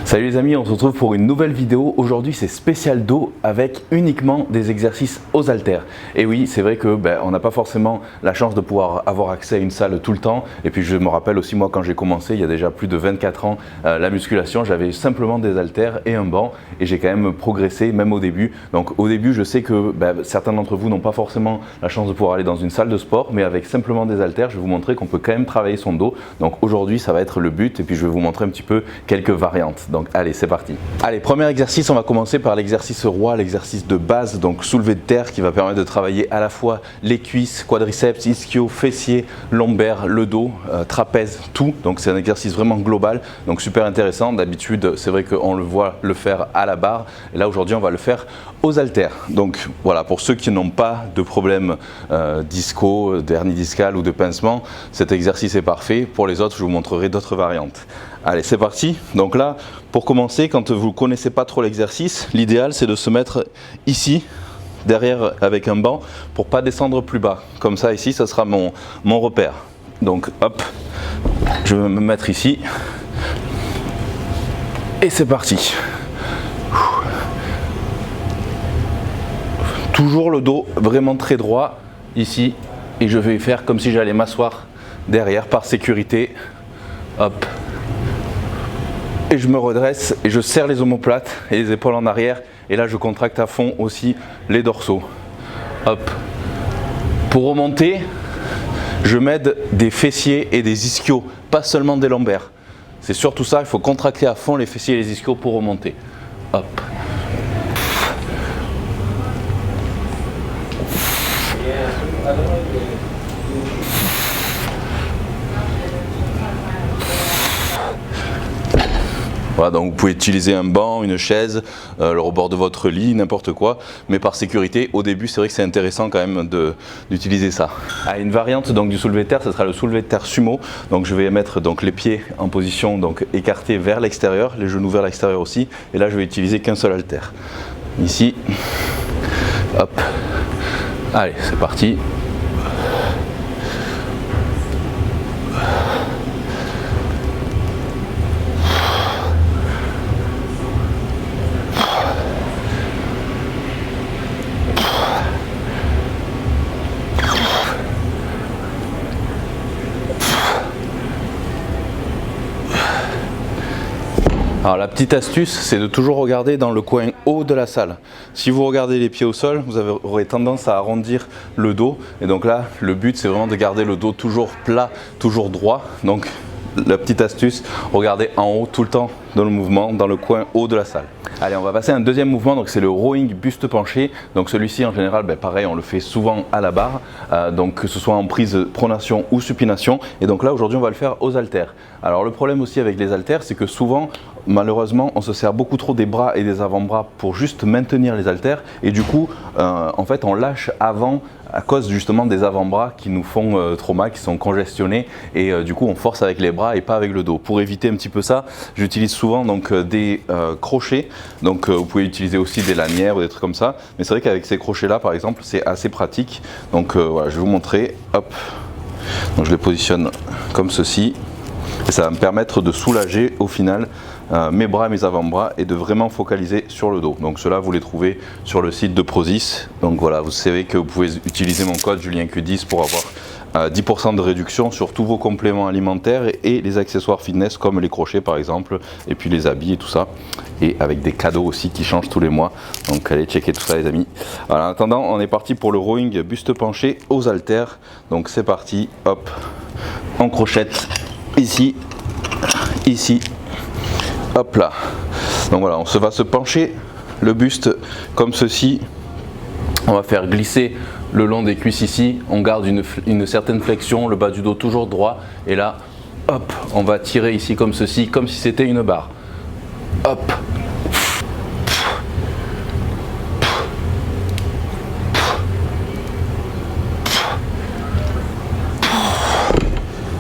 Salut les amis, on se retrouve pour une nouvelle vidéo. Aujourd'hui c'est spécial dos avec uniquement des exercices aux haltères. Et oui, c'est vrai que on n'a pas forcément la chance de pouvoir avoir accès à une salle tout le temps. Et puis je me rappelle aussi moi quand j'ai commencé il y a déjà plus de 24 ans la musculation, j'avais simplement des haltères et un banc et j'ai quand même progressé même au début. Donc au début je sais que certains d'entre vous n'ont pas forcément la chance de pouvoir aller dans une salle de sport, mais avec simplement des haltères je vais vous montrer qu'on peut quand même travailler son dos. Donc aujourd'hui ça va être le but et puis je vais vous montrer un petit peu quelques variantes. Donc allez, c'est parti. Allez, premier exercice, on va commencer par l'exercice roi, l'exercice de base, donc soulevé de terre qui va permettre de travailler à la fois les cuisses, quadriceps, ischio, fessiers, lombaires, le dos, trapèze, tout. Donc c'est un exercice vraiment global, donc super intéressant. D'habitude, c'est vrai qu'on le voit le faire à la barre. Et là aujourd'hui, on va le faire aux haltères. Donc voilà, pour ceux qui n'ont pas de problème d'isco, d'hernie discale ou de pincement, cet exercice est parfait. Pour les autres, je vous montrerai d'autres variantes. Allez, c'est parti. Donc là, pour commencer, quand vous ne connaissez pas trop l'exercice, l'idéal c'est de se mettre ici, derrière avec un banc, pour ne pas descendre plus bas. Comme ça, ici, ça sera mon repère. Donc hop, je vais me mettre ici. Et c'est parti. Toujours le dos vraiment très droit ici. Et je vais faire comme si j'allais m'asseoir derrière par sécurité. Hop. Et je me redresse et je serre les omoplates et les épaules en arrière. Et là, je contracte à fond aussi les dorsaux. Hop. Pour remonter, je m'aide des fessiers et des ischios, pas seulement des lombaires. C'est surtout ça, il faut contracter à fond les fessiers et les ischios pour remonter. Hop. Voilà, donc vous pouvez utiliser un banc, une chaise, le rebord de votre lit, n'importe quoi, mais par sécurité, au début, c'est vrai que c'est intéressant quand même d'utiliser ça. Une variante donc, du soulevé de terre, ce sera le soulevé de terre sumo. Donc je vais mettre donc, les pieds en position donc, écartés vers l'extérieur, les genoux vers l'extérieur aussi, et là je vais utiliser qu'un seul haltère. Ici, hop, allez, c'est parti. Alors la petite astuce, c'est de toujours regarder dans le coin haut de la salle. Si vous regardez les pieds au sol, vous aurez tendance à arrondir le dos. Et donc là, le but, c'est vraiment de garder le dos toujours plat, toujours droit. Donc la petite astuce, regardez en haut tout le temps dans le mouvement, dans le coin haut de la salle. Allez, on va passer à un deuxième mouvement, donc c'est le rowing buste penché. Donc celui-ci en général, pareil, on le fait souvent à la barre, donc que ce soit en prise pronation ou supination. Et donc là aujourd'hui on va le faire aux haltères. Alors le problème aussi avec les haltères, c'est que souvent, malheureusement, on se sert beaucoup trop des bras et des avant-bras pour juste maintenir les haltères. Et du coup, en fait, on lâche avant à cause justement des avant-bras qui nous font trop mal, qui sont congestionnés. Et du coup, on force avec les bras et pas avec le dos. Pour éviter un petit peu ça, j'utilise souvent donc, des crochets. Donc vous pouvez utiliser aussi des lanières ou des trucs comme ça. Mais c'est vrai qu'avec ces crochets-là, par exemple, c'est assez pratique. Donc voilà, je vais vous montrer. Hop. Donc je les positionne comme ceci. Et ça va me permettre de soulager au final mes bras et mes avant-bras et de vraiment focaliser sur le dos. Donc cela vous les trouvez sur le site de Prozis. Donc voilà, vous savez que vous pouvez utiliser mon code JulienQ10 pour avoir 10% de réduction sur tous vos compléments alimentaires et les accessoires fitness comme les crochets par exemple, et puis les habits et tout ça. Et avec des cadeaux aussi qui changent tous les mois. Donc allez checker tout ça les amis. Voilà, en attendant, on est parti pour le rowing buste penché aux haltères. Donc c'est parti, hop, en crochette. Ici, ici, hop là. Donc voilà, va se pencher le buste comme ceci. On va faire glisser le long des cuisses ici. On garde une certaine flexion, le bas du dos toujours droit. Et là, hop, on va tirer ici comme ceci, comme si c'était une barre. Hop.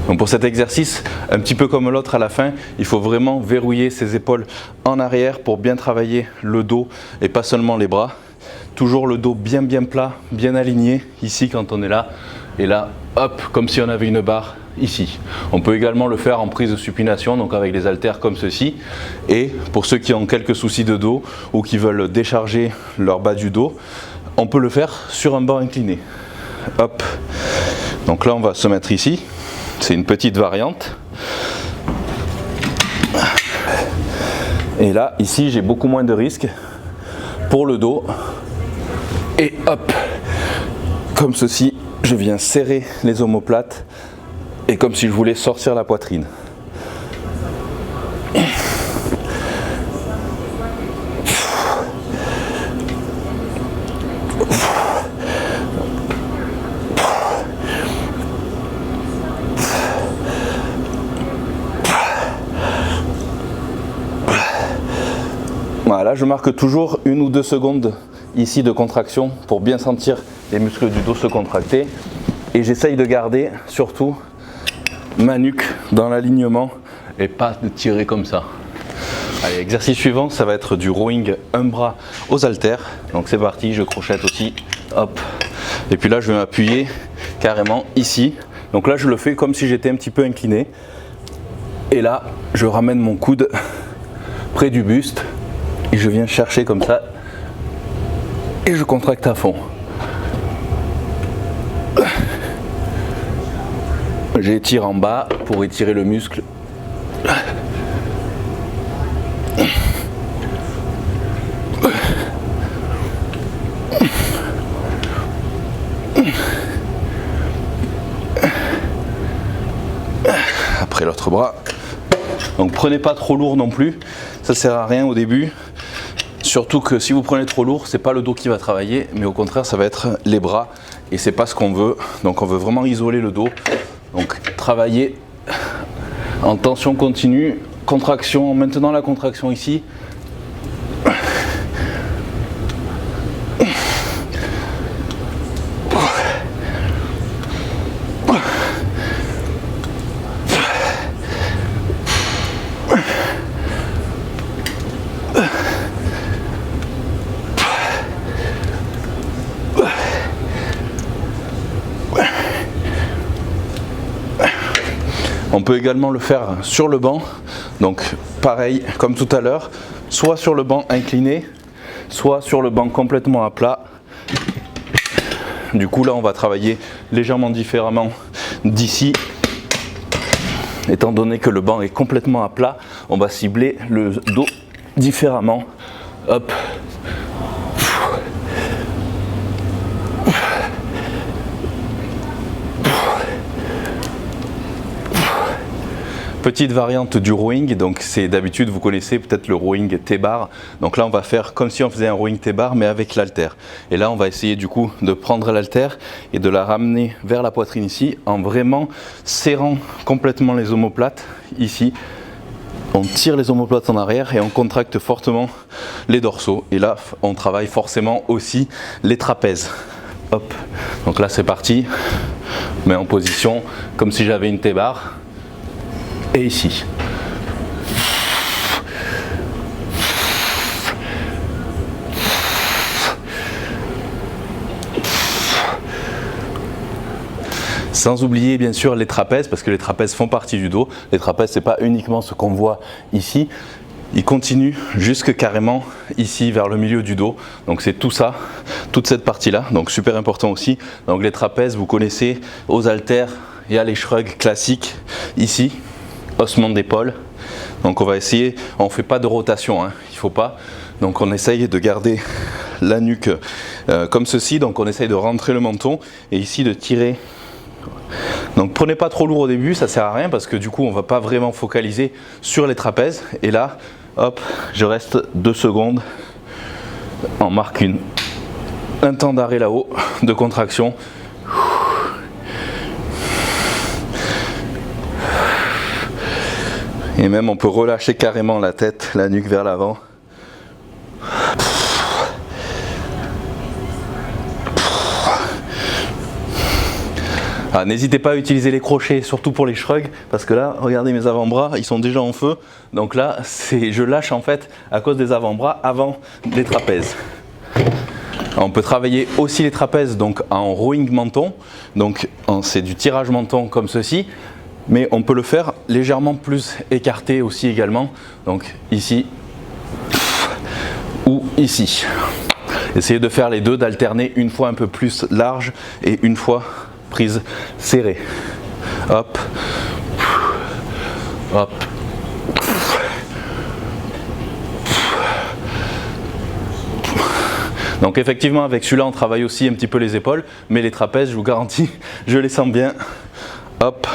Donc pour cet exercice, un petit peu comme l'autre à la fin, il faut vraiment verrouiller ses épaules en arrière pour bien travailler le dos et pas seulement les bras. Toujours le dos bien plat, bien aligné ici quand on est là. Et là, hop, comme si on avait une barre ici. On peut également le faire en prise de supination, donc avec des haltères comme ceci. Et pour ceux qui ont quelques soucis de dos ou qui veulent décharger leur bas du dos, on peut le faire sur un banc incliné. Hop. Donc là on va se mettre ici. C'est une petite variante. Et là, ici, j'ai beaucoup moins de risques pour le dos. Et hop, comme ceci, je viens serrer les omoplates et comme si je voulais sortir la poitrine. Voilà, je marque toujours 1 ou 2 secondes ici de contraction pour bien sentir les muscles du dos se contracter. Et j'essaye de garder surtout ma nuque dans l'alignement et pas de tirer comme ça. Allez, exercice suivant, ça va être du rowing un bras aux haltères. Donc c'est parti, je crochette aussi. Hop. Et puis là, je vais m'appuyer carrément ici. Donc là, je le fais comme si j'étais un petit peu incliné. Et là, je ramène mon coude près du buste. Et je viens chercher comme ça et je contracte à fond. J'étire en bas pour étirer le muscle. Après l'autre bras. Donc prenez pas trop lourd non plus, ça sert à rien au début. Surtout que si vous prenez trop lourd, c'est pas le dos qui va travailler, mais au contraire ça va être les bras et c'est pas ce qu'on veut. Donc on veut vraiment isoler le dos. Donc travailler en tension continue, contraction, en maintenant la contraction ici. On peut également le faire sur le banc, donc pareil comme tout à l'heure, soit sur le banc incliné, soit sur le banc complètement à plat. Du coup là on va travailler légèrement différemment d'ici. Étant donné que le banc est complètement à plat, on va cibler le dos différemment. Hop. Petite variante du rowing, donc c'est d'habitude vous connaissez peut-être le rowing T-bar. Donc là on va faire comme si on faisait un rowing T-bar mais avec l'haltère. Et là on va essayer du coup de prendre l'haltère et de la ramener vers la poitrine ici en vraiment serrant complètement les omoplates ici. On tire les omoplates en arrière et on contracte fortement les dorsaux. Et là on travaille forcément aussi les trapèzes. Hop. Donc là c'est parti, je mets en position comme si j'avais une T-bar. Et ici. Sans oublier bien sûr les trapèzes, parce que les trapèzes font partie du dos. Les trapèzes, c'est pas uniquement ce qu'on voit ici. Ils continuent jusque carrément ici vers le milieu du dos. Donc c'est tout ça, toute cette partie-là. Donc super important aussi. Donc les trapèzes, vous connaissez, aux haltères, il y a les shrugs classiques ici. Haussement d'épaule. Donc on va essayer, on ne fait pas de rotation, hein, il ne faut pas. Donc on essaye de garder la nuque comme ceci, donc on essaye de rentrer le menton et ici de tirer. Donc prenez pas trop lourd au début, ça sert à rien parce que du coup on ne va pas vraiment focaliser sur les trapèzes. Et là, hop, je reste 2 secondes, on marque un temps d'arrêt là-haut, de contraction. Et même on peut relâcher carrément la tête, la nuque vers l'avant. Ah, n'hésitez pas à utiliser les crochets, surtout pour les shrugs, parce que là, regardez mes avant-bras, ils sont déjà en feu. Donc là, je lâche en fait à cause des avant-bras avant les trapèzes. On peut travailler aussi les trapèzes donc en rowing menton. Donc c'est du tirage menton comme ceci. mais on peut le faire légèrement plus écarté aussi également, donc ici ou ici. Essayez de faire les deux, d'alterner une fois un peu plus large et une fois prise serrée. Hop, hop. Donc effectivement avec celui-là on travaille aussi un petit peu les épaules, mais les trapèzes je vous garantis, je les sens bien. Hop.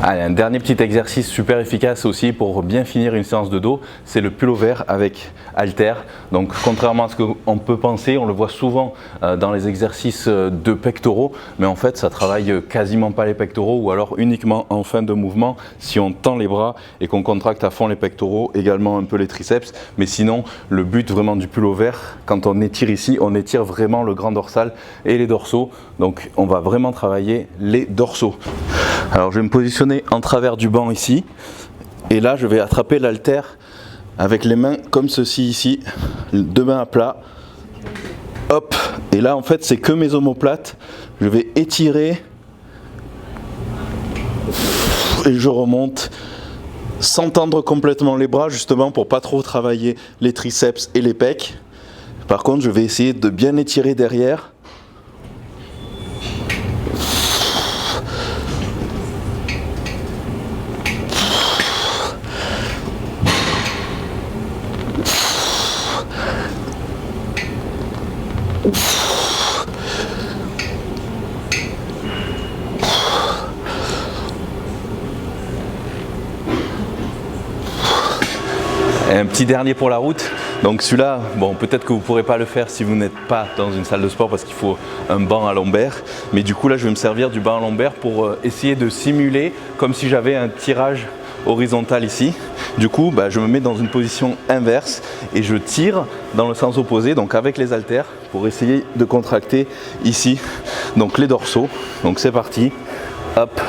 Allez, un dernier petit exercice super efficace aussi pour bien finir une séance de dos, c'est le pullover avec haltère. Donc contrairement à ce qu'on peut penser, on le voit souvent dans les exercices de pectoraux, mais en fait ça travaille quasiment pas les pectoraux ou alors uniquement en fin de mouvement si on tend les bras et qu'on contracte à fond les pectoraux, également un peu les triceps. Mais sinon le but vraiment du pullover, quand on étire ici, on étire vraiment le grand dorsal et les dorsaux. Donc on va vraiment travailler les dorsaux. Alors je vais me positionner en travers du banc ici et là je vais attraper l'haltère avec les mains comme ceci ici, deux mains à plat, hop, et là en fait c'est que mes omoplates, je vais étirer et je remonte sans tendre complètement les bras justement pour pas trop travailler les triceps et les pecs. Par contre je vais essayer de bien étirer derrière. Et un petit dernier pour la route, donc celui-là, bon peut-être que vous ne pourrez pas le faire si vous n'êtes pas dans une salle de sport parce qu'il faut un banc à lombaire, mais du coup là je vais me servir du banc à lombaire pour essayer de simuler comme si j'avais un tirage horizontal ici. Du coup je me mets dans une position inverse et je tire dans le sens opposé, donc avec les haltères pour essayer de contracter ici donc les dorsaux. Donc c'est parti, hop.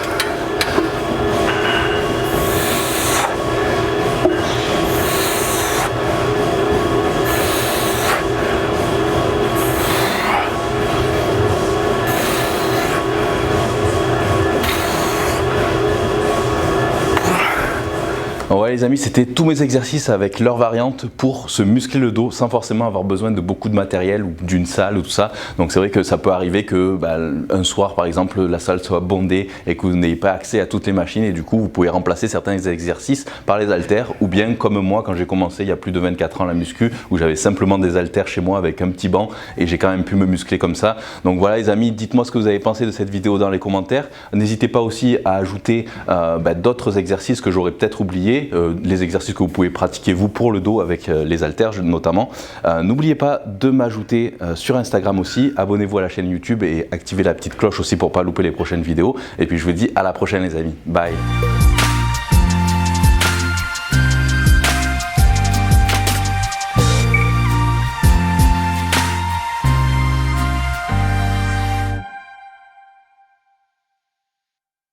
Ouais les amis, c'était tous mes exercices avec leurs variantes pour se muscler le dos sans forcément avoir besoin de beaucoup de matériel ou d'une salle ou tout ça. Donc c'est vrai que ça peut arriver que un soir par exemple la salle soit bondée et que vous n'ayez pas accès à toutes les machines et du coup vous pouvez remplacer certains exercices par les haltères, ou bien comme moi quand j'ai commencé il y a plus de 24 ans la muscu où j'avais simplement des haltères chez moi avec un petit banc et j'ai quand même pu me muscler comme ça. Donc voilà les amis, dites-moi ce que vous avez pensé de cette vidéo dans les commentaires. N'hésitez pas aussi à ajouter d'autres exercices que j'aurais peut-être oubliés. Les exercices que vous pouvez pratiquer vous pour le dos avec les haltères notamment. N'oubliez pas de m'ajouter sur Instagram aussi, abonnez-vous à la chaîne YouTube et activez la petite cloche aussi pour ne pas louper les prochaines vidéos. Et puis je vous dis à la prochaine les amis, bye.